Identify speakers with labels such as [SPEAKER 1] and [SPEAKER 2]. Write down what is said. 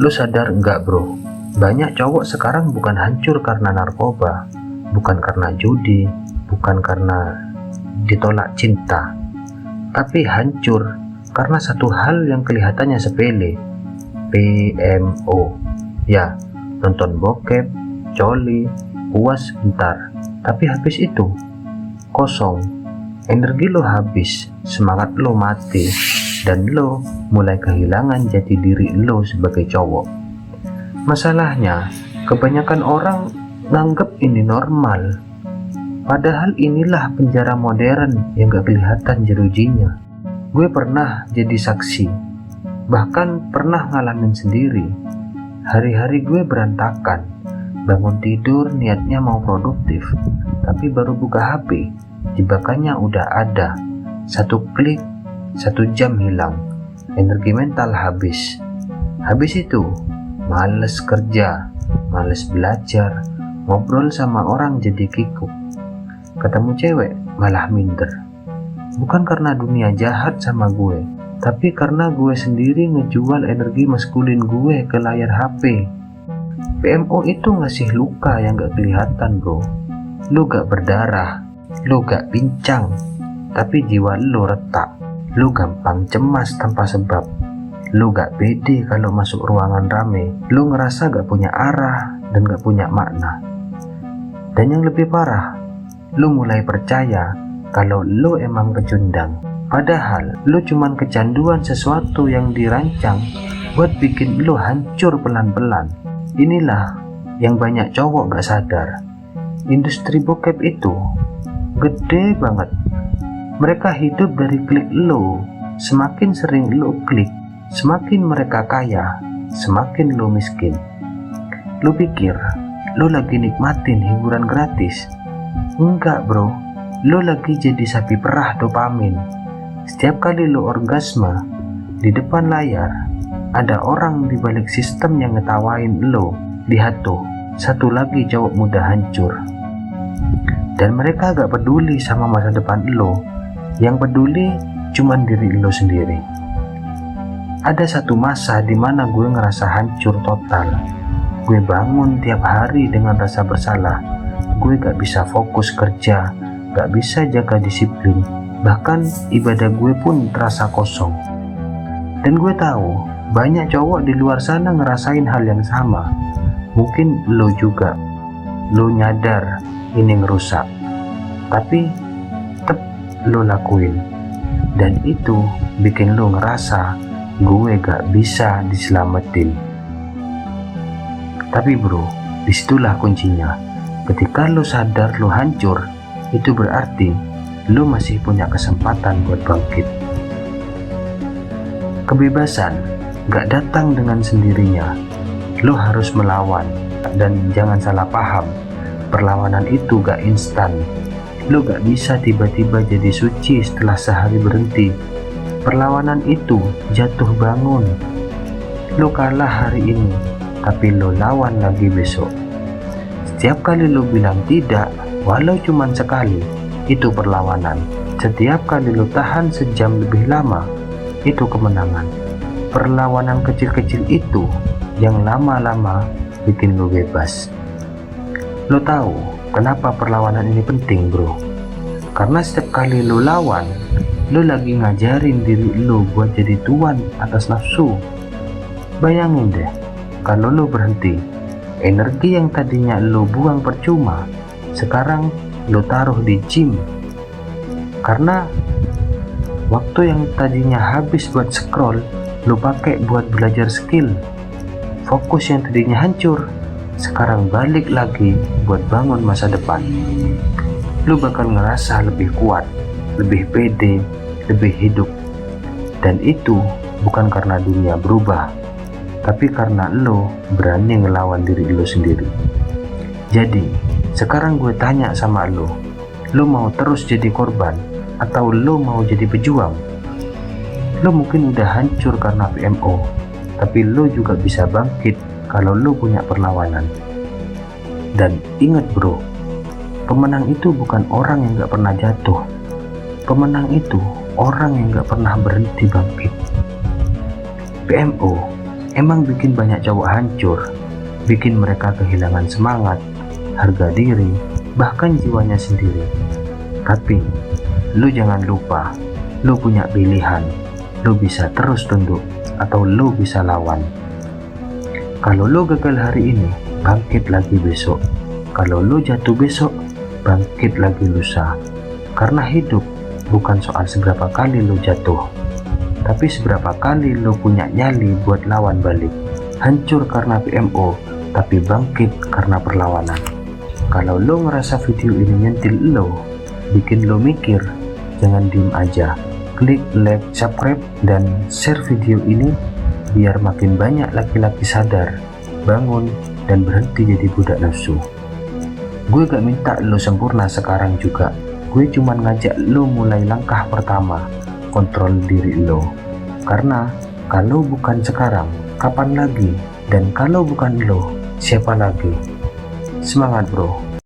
[SPEAKER 1] Lu sadar nggak bro? Banyak cowok sekarang bukan hancur karena narkoba, bukan karena judi, bukan karena ditolak cinta, tapi hancur karena satu hal yang kelihatannya sepele, PMO. Ya, nonton bokep, coli, puas sebentar, tapi habis itu kosong, energi lo habis, semangat lo mati, dan lo mulai kehilangan jati diri lo sebagai cowok. Masalahnya, kebanyakan orang nganggep ini normal, padahal inilah penjara modern yang gak kelihatan jerujinya. Gue pernah jadi saksi, bahkan pernah ngalamin sendiri. Hari-hari gue berantakan, bangun tidur niatnya mau produktif, tapi baru buka HP, jebakannya udah ada. Satu klik, 1 jam hilang, energi mental habis. Habis itu, males kerja, males belajar, ngobrol sama orang jadi kikuk. Ketemu cewek malah minder. Bukan karena dunia jahat sama gue, tapi karena gue sendiri ngejual energi maskulin gue ke layar HP. PMO itu ngasih luka yang gak kelihatan bro. Lu gak berdarah, lu gak pincang, tapi jiwa lu retak. Lu gampang cemas tanpa sebab. Lu gak pede kalau masuk ruangan rame. Lu ngerasa gak punya arah dan gak punya makna. Dan yang lebih parah, lu mulai percaya kalau lu emang pecundang. Padahal lu cuman kecanduan sesuatu yang dirancang buat bikin lu hancur pelan-pelan. Inilah yang banyak cowok gak sadar. Industri bokep itu gede banget. Mereka hidup dari klik lo. Semakin sering lo klik, semakin mereka kaya, semakin lo miskin. Lo pikir lo lagi nikmatin hiburan gratis? Enggak bro, lo lagi jadi sapi perah dopamin. Setiap kali lo orgasme, di depan layar ada orang di balik sistem yang ngetawain lo. Lihat tuh, satu lagi cowok muda hancur. Dan mereka gak peduli sama masa depan lo. Yang peduli cuman diri lo sendiri. Ada satu masa dimana gue ngerasa hancur total. Gue bangun tiap hari dengan rasa bersalah. Gue gak bisa fokus kerja, gak bisa jaga disiplin. Bahkan ibadah gue pun terasa kosong. Dan gue tahu banyak cowok di luar sana ngerasain hal yang sama. Mungkin lo juga. Lo nyadar ini ngerusak, tapi lo lakuin, dan itu bikin lo ngerasa gue gak bisa diselamatin. Tapi bro, disitulah kuncinya. Ketika lo sadar lo hancur, itu berarti lo masih punya kesempatan buat bangkit. Kebebasan gak datang dengan sendirinya. Lo harus melawan, dan jangan salah paham, perlawanan itu gak instan. Lo gak bisa tiba-tiba jadi suci setelah sehari berhenti. Perlawanan itu jatuh bangun. Lo kalah hari ini, tapi lo lawan lagi besok. Setiap kali lo bilang tidak, walau cuman sekali, itu perlawanan. Setiap kali lo tahan sejam lebih lama, itu kemenangan. Perlawanan kecil-kecil itu yang lama-lama bikin lo bebas. Lo tahu kenapa perlawanan ini penting bro? Karena setiap kali lo lawan, lo lagi ngajarin diri lo buat jadi tuan atas nafsu. Bayangin deh, kalau lo berhenti, energi yang tadinya lo buang percuma, sekarang lo taruh di gym. Karena waktu yang tadinya habis buat scroll, lo pakai buat belajar skill. Fokus yang tadinya hancur, sekarang balik lagi buat bangun masa depan. Lu bakal ngerasa lebih kuat, lebih pede, lebih hidup. Dan itu bukan karena dunia berubah, tapi karena lo berani ngelawan diri lo sendiri. Jadi, sekarang gue tanya sama lo mau terus jadi korban atau lo mau jadi pejuang? Lo mungkin udah hancur karena PMO, tapi lo juga bisa bangkit kalau lo punya perlawanan. Dan ingat bro, pemenang itu bukan orang yang gak pernah jatuh. Pemenang itu orang yang gak pernah berhenti bangkit. PMO emang bikin banyak cowok hancur, bikin mereka kehilangan semangat, harga diri, bahkan jiwanya sendiri. Tapi lu jangan lupa, lu punya pilihan. Lu bisa terus tunduk atau lu bisa lawan. Kalau lu gagal hari ini, bangkit lagi besok. Kalau lu jatuh besok, bangkit lagi lusa. Karena hidup bukan soal seberapa kali lu jatuh, tapi seberapa kali lu punya nyali buat lawan balik. Hancur karena PMO, tapi bangkit karena perlawanan. Kalau lu ngerasa video ini nyentil lu, bikin lu mikir, jangan diem aja. Klik like, subscribe, dan share video ini biar makin banyak laki-laki sadar, bangun, dan berhenti jadi budak nafsu. Gue gak minta lo sempurna sekarang juga. Gue cuma ngajak lo mulai langkah pertama, kontrol diri lo. Karena kalau bukan sekarang, kapan lagi? Dan kalau bukan lo, siapa lagi? Semangat bro!